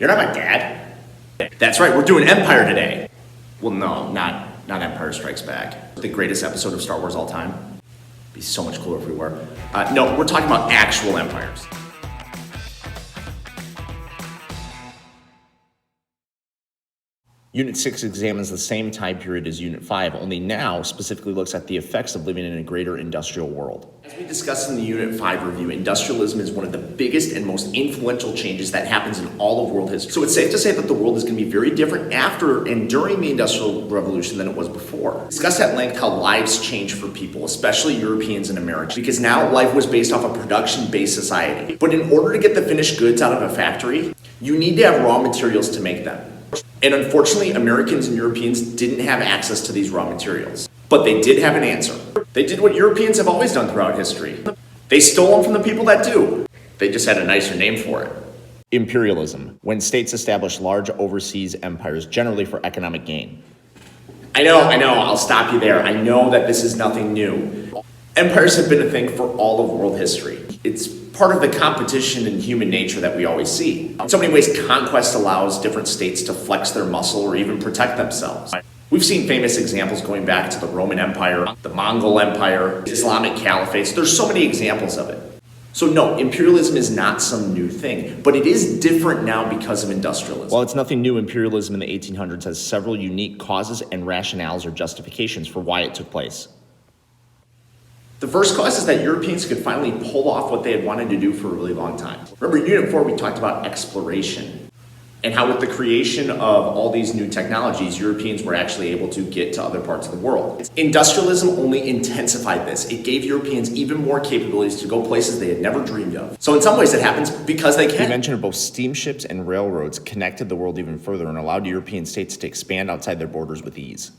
You're not my dad? That's right, we're doing Empire today. Well, no, not Empire Strikes Back. The greatest episode of Star Wars all time. It'd be so much cooler if we were. No, we're talking about actual empires. Unit 6 examines the same time period as Unit 5, only now specifically looks at the effects of living in a greater industrial world. As we discussed in the Unit 5 review, industrialism is one of the biggest and most influential changes that happens in all of world history. So it's safe to say that the world is going to be very different after and during the Industrial Revolution than it was before. We discussed at length how lives changed for people, especially Europeans and Americans, because now life was based off a production-based society. But in order to get the finished goods out of a factory, you need to have raw materials to make them. And unfortunately, Americans and Europeans didn't have access to these raw materials. But they did have an answer. They did what Europeans have always done throughout history. They stole them from the people that do. They just had a nicer name for it. Imperialism, when states establish large overseas empires, generally for economic gain. I know, I'll stop you there. I know that this is nothing new. Empires have been a thing for all of world history. It's part of the competition in human nature that we always see. In so many ways, conquest allows different states to flex their muscle or even protect themselves. We've seen famous examples going back to the Roman Empire, the Mongol Empire, Islamic caliphates. There's so many examples of it. So no, imperialism is not some new thing, but it is different now because of industrialism. While it's nothing new, imperialism in the 1800s has several unique causes and rationales or justifications for why it took place. The first cause is that Europeans could finally pull off what they had wanted to do for a really long time. Remember, in Unit 4, we talked about exploration and how with the creation of all these new technologies, Europeans were actually able to get to other parts of the world. Industrialism only intensified this. It gave Europeans even more capabilities to go places they had never dreamed of. So in some ways, it happens because they can. The invention of both steamships and railroads connected the world even further and allowed European states to expand outside their borders with ease.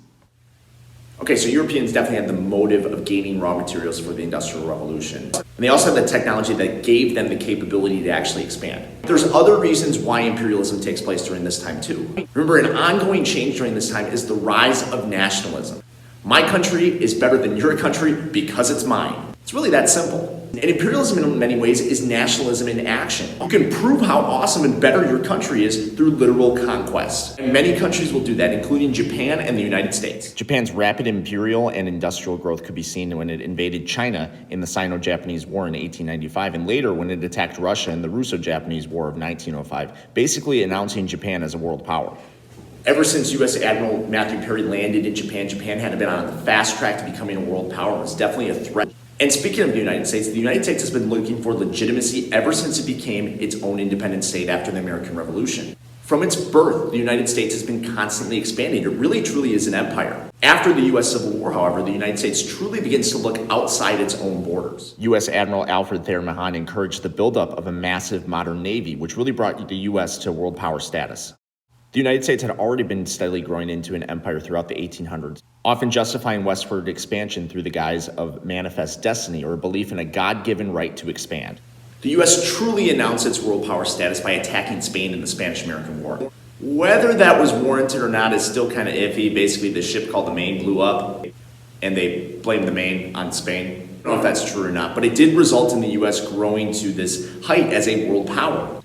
Okay, so Europeans definitely had the motive of gaining raw materials for the Industrial Revolution. And they also had the technology that gave them the capability to actually expand. There's other reasons why imperialism takes place during this time too. Remember, an ongoing change during this time is the rise of nationalism. My country is better than your country because it's mine. It's really that simple. And imperialism in many ways is nationalism in action. You can prove how awesome and better your country is through literal conquest. And many countries will do that, including Japan and the United States. Japan's rapid imperial and industrial growth could be seen when it invaded China in the Sino-Japanese War in 1895, and later when it attacked Russia in the Russo-Japanese War of 1905, basically announcing Japan as a world power. Ever since U.S. Admiral Matthew Perry landed in Japan, Japan had been on the fast track to becoming a world power. It was definitely a threat. And speaking of the United States has been looking for legitimacy ever since it became its own independent state after the American Revolution. From its birth, the United States has been constantly expanding. It really truly is an empire. After the U.S. Civil War, however, the United States truly begins to look outside its own borders. U.S. Admiral Alfred Thayer Mahan encouraged the buildup of a massive modern navy, which really brought the U.S. to world power status. The United States had already been steadily growing into an empire throughout the 1800s, often justifying westward expansion through the guise of manifest destiny or a belief in a God-given right to expand. The U.S. truly announced its world power status by attacking Spain in the Spanish-American War. Whether that was warranted or not is still kind of iffy. Basically, the ship called the Maine blew up, and they blamed the Maine on Spain. I don't know if that's true or not, but it did result in the U.S. growing to this height as a world power.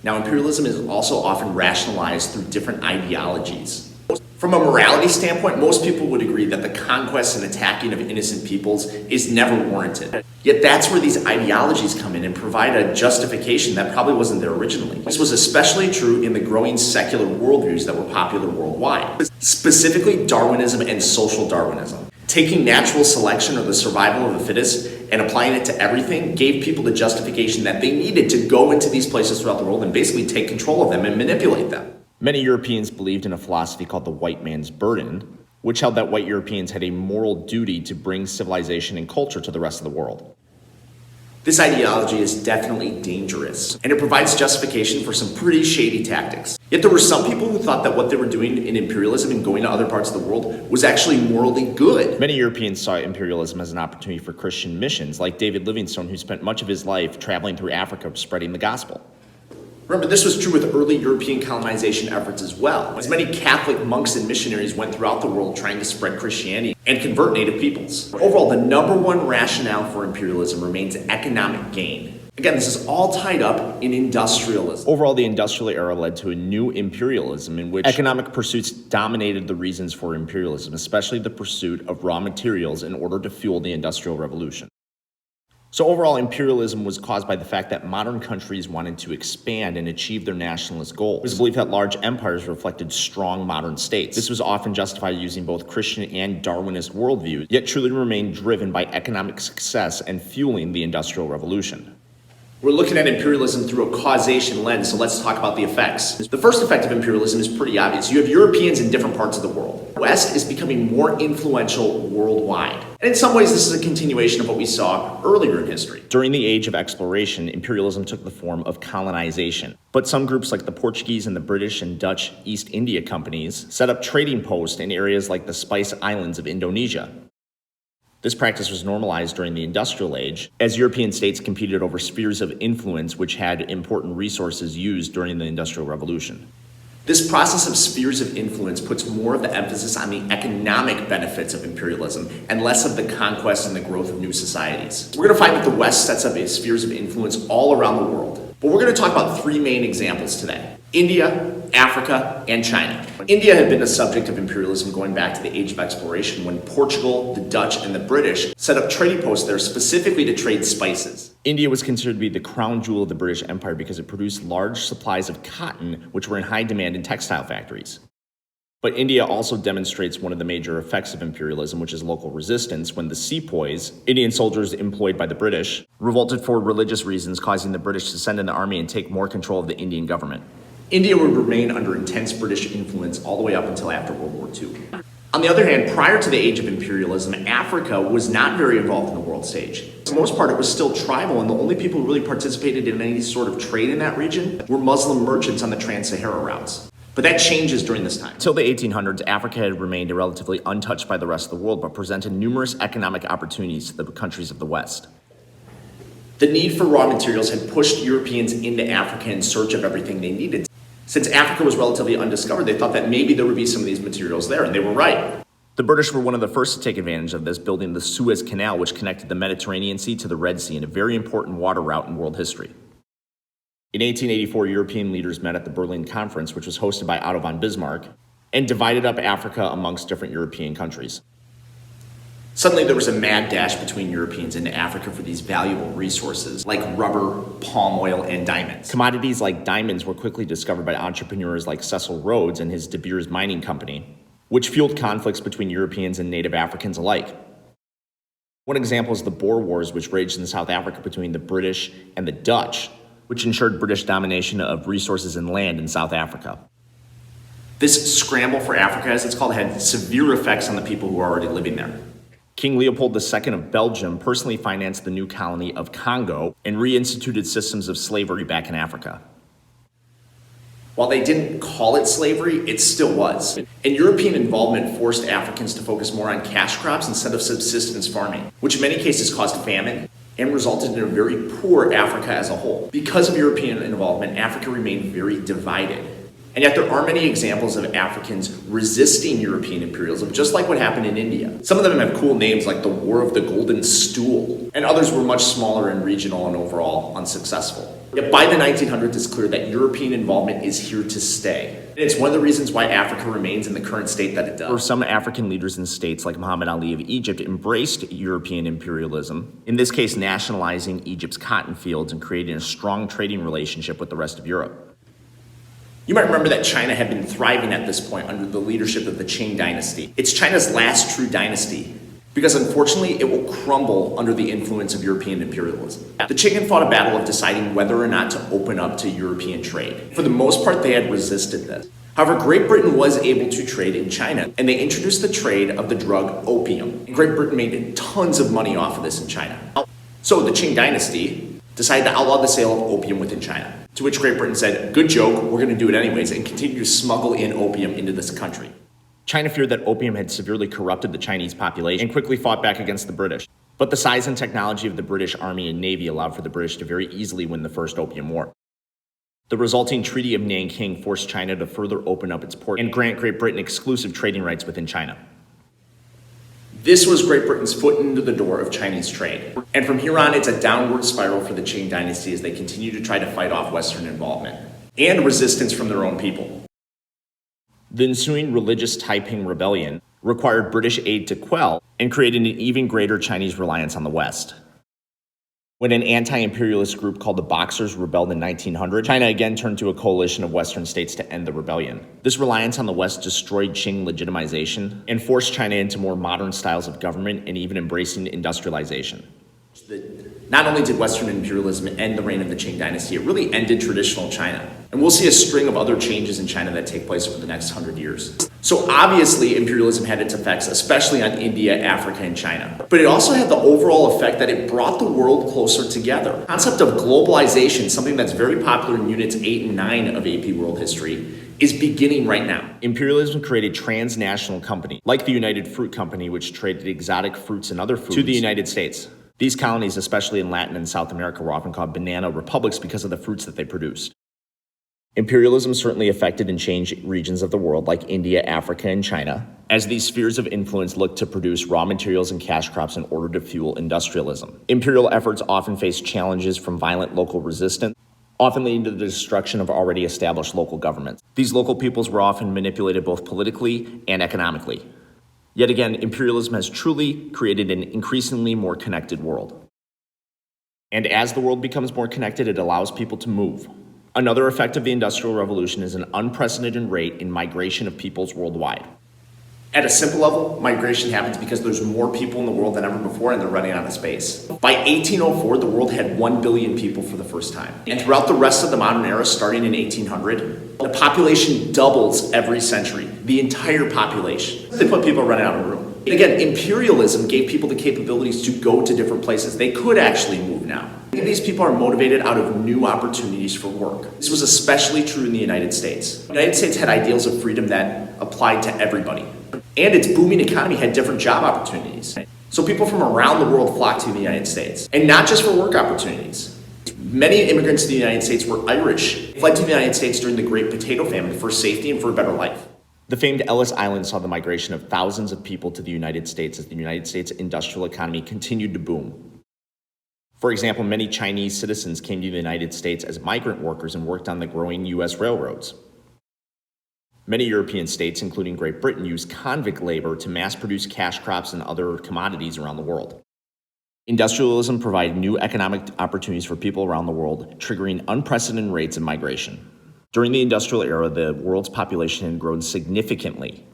Now, imperialism is also often rationalized through different ideologies. From a morality standpoint, most people would agree that the conquest and attacking of innocent peoples is never warranted. Yet that's where these ideologies come in and provide a justification that probably wasn't there originally. This was especially true in the growing secular worldviews that were popular worldwide, specifically Darwinism and social Darwinism. Taking natural selection or the survival of the fittest and applying it to everything gave people the justification that they needed to go into these places throughout the world and basically take control of them and manipulate them. Many Europeans believed in a philosophy called the white man's burden, which held that white Europeans had a moral duty to bring civilization and culture to the rest of the world. This ideology is definitely dangerous, and it provides justification for some pretty shady tactics. Yet there were some people who thought that what they were doing in imperialism and going to other parts of the world was actually morally good. Many Europeans saw imperialism as an opportunity for Christian missions, like David Livingstone, who spent much of his life traveling through Africa spreading the gospel. Remember, this was true with early European colonization efforts as well, as many Catholic monks and missionaries went throughout the world trying to spread Christianity and convert native peoples. Overall, the number one rationale for imperialism remains economic gain. Again, this is all tied up in industrialism. Overall, the industrial era led to a new imperialism in which economic pursuits dominated the reasons for imperialism, especially the pursuit of raw materials in order to fuel the Industrial Revolution. So overall, imperialism was caused by the fact that modern countries wanted to expand and achieve their nationalist goals. It was believed that large empires reflected strong modern states. This was often justified using both Christian and Darwinist worldviews, yet truly remained driven by economic success and fueling the Industrial Revolution. We're looking at imperialism through a causation lens, so let's talk about the effects. The first effect of imperialism is pretty obvious. You have Europeans in different parts of the world. The West is becoming more influential worldwide. And in some ways, this is a continuation of what we saw earlier in history. During the age of exploration, imperialism took the form of colonization. But some groups like the Portuguese and the British and Dutch East India companies set up trading posts in areas like the Spice Islands of Indonesia. This practice was normalized during the Industrial Age, as European states competed over spheres of influence which had important resources used during the Industrial Revolution. This process of spheres of influence puts more of the emphasis on the economic benefits of imperialism and less of the conquest and the growth of new societies. We're going to find that the West sets up spheres of influence all around the world, but we're going to talk about three main examples today: India, Africa, and China. India had been the subject of imperialism going back to the age of exploration when Portugal, the Dutch, and the British set up trading posts there specifically to trade spices. India was considered to be the crown jewel of the British Empire because it produced large supplies of cotton, which were in high demand in textile factories. But India also demonstrates one of the major effects of imperialism, which is local resistance, when the sepoys, Indian soldiers employed by the British, revolted for religious reasons, causing the British to send in the army and take more control of the Indian government. India would remain under intense British influence all the way up until after World War II. On the other hand, prior to the age of imperialism, Africa was not very involved in the world stage. For the most part, it was still tribal, and the only people who really participated in any sort of trade in that region were Muslim merchants on the Trans-Sahara routes. But that changes during this time. Until the 1800s, Africa had remained relatively untouched by the rest of the world, but presented numerous economic opportunities to the countries of the West. The need for raw materials had pushed Europeans into Africa in search of everything they needed. Since Africa was relatively undiscovered, they thought that maybe there would be some of these materials there, and they were right. The British were one of the first to take advantage of this, building the Suez Canal, which connected the Mediterranean Sea to the Red Sea, and a very important water route in world history. In 1884, European leaders met at the Berlin Conference, which was hosted by Otto von Bismarck, and divided up Africa amongst different European countries. Suddenly, there was a mad dash between Europeans into Africa for these valuable resources like rubber, palm oil, and diamonds. Commodities like diamonds were quickly discovered by entrepreneurs like Cecil Rhodes and his De Beers Mining Company, which fueled conflicts between Europeans and native Africans alike. One example is the Boer Wars, which raged in South Africa between the British and the Dutch, which ensured British domination of resources and land in South Africa. This scramble for Africa, as it's called, had severe effects on the people who were already living there. King Leopold II of Belgium personally financed the new colony of Congo and reinstituted systems of slavery back in Africa. While they didn't call it slavery, it still was. And European involvement forced Africans to focus more on cash crops instead of subsistence farming, which in many cases caused famine and resulted in a very poor Africa as a whole. Because of European involvement, Africa remained very divided. And yet there are many examples of Africans resisting European imperialism, just like what happened in India. Some of them have cool names like the War of the Golden Stool, and others were much smaller and regional and overall unsuccessful. Yet by the 1900s, it's clear that European involvement is here to stay. And it's one of the reasons why Africa remains in the current state that it does. For some African leaders and states like Muhammad Ali of Egypt embraced European imperialism, in this case nationalizing Egypt's cotton fields and creating a strong trading relationship with the rest of Europe. You might remember that China had been thriving at this point under the leadership of the Qing dynasty. It's China's last true dynasty, because unfortunately it will crumble under the influence of European imperialism. The Qing had fought a battle of deciding whether or not to open up to European trade. For the most part, they had resisted this. However, Great Britain was able to trade in China, and they introduced the trade of the drug opium. And Great Britain made tons of money off of this in China. So the Qing dynasty decided to outlaw the sale of opium within China, to which Great Britain said, good joke, we're going to do it anyways, and continue to smuggle in opium into this country. China feared that opium had severely corrupted the Chinese population and quickly fought back against the British. But the size and technology of the British Army and Navy allowed for the British to very easily win the First Opium War. The resulting Treaty of Nanking forced China to further open up its port and grant Great Britain exclusive trading rights within China. This was Great Britain's foot into the door of Chinese trade. And from here on, it's a downward spiral for the Qing dynasty as they continue to try to fight off Western involvement and resistance from their own people. The ensuing religious Taiping Rebellion required British aid to quell and created an even greater Chinese reliance on the West. When an anti-imperialist group called the Boxers rebelled in 1900, China again turned to a coalition of Western states to end the rebellion. This reliance on the West destroyed Qing legitimization and forced China into more modern styles of government and even embracing industrialization. Not only did Western imperialism end the reign of the Qing dynasty, it really ended traditional China. And we'll see a string of other changes in China that take place over the next 100 years. So obviously, imperialism had its effects, especially on India, Africa, and China. But it also had the overall effect that it brought the world closer together. The concept of globalization, something that's very popular in Units 8 and 9 of AP World History, is beginning right now. Imperialism created transnational companies, like the United Fruit Company, which traded exotic fruits and other foods to the United States. These colonies, especially in Latin and South America, were often called banana republics because of the fruits that they produced. Imperialism certainly affected and changed regions of the world like India, Africa, and China, as these spheres of influence looked to produce raw materials and cash crops in order to fuel industrialism. Imperial efforts often faced challenges from violent local resistance, often leading to the destruction of already established local governments. These local peoples were often manipulated both politically and economically. Yet again, imperialism has truly created an increasingly more connected world. And as the world becomes more connected, it allows people to move. Another effect of the Industrial Revolution is an unprecedented rate in migration of peoples worldwide. At a simple level, migration happens because there's more people in the world than ever before and they're running out of space. By 1804, the world had 1 billion people for the first time. And throughout the rest of the modern era, starting in 1800, the population doubles every century, the entire population. They put people running out of room. Again, imperialism gave people the capabilities to go to different places. They could actually move now. Many of these people are motivated out of new opportunities for work. This was especially true in the United States. The United States had ideals of freedom that applied to everybody. And its booming economy had different job opportunities. So people from around the world flocked to the United States. And not just for work opportunities. Many immigrants to the United States were Irish. They fled to the United States during the Great Potato Famine for safety and for a better life. The famed Ellis Island saw the migration of thousands of people to the United States as the United States industrial economy continued to boom. For example, many Chinese citizens came to the United States as migrant workers and worked on the growing U.S. railroads. Many European states, including Great Britain, used convict labor to mass-produce cash crops and other commodities around the world. Industrialism provided new economic opportunities for people around the world, triggering unprecedented rates of migration. During the industrial era, the world's population had grown significantly,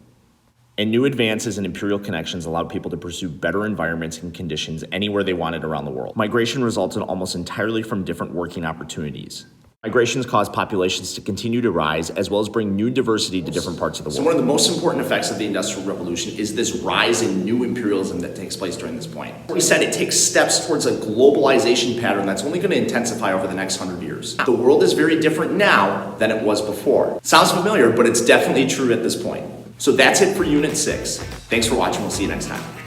and new advances in imperial connections allowed people to pursue better environments and conditions anywhere they wanted around the world. Migration resulted almost entirely from different working opportunities. Migrations caused populations to continue to rise, as well as bring new diversity to different parts of the world. So one of the most important effects of the Industrial Revolution is this rise in new imperialism that takes place during this point. We said it takes steps towards a globalization pattern that's only going to intensify over the next 100 years. The world is very different now than it was before. Sounds familiar, but it's definitely true at this point. So that's it for Unit 6. Thanks for watching. We'll see you next time.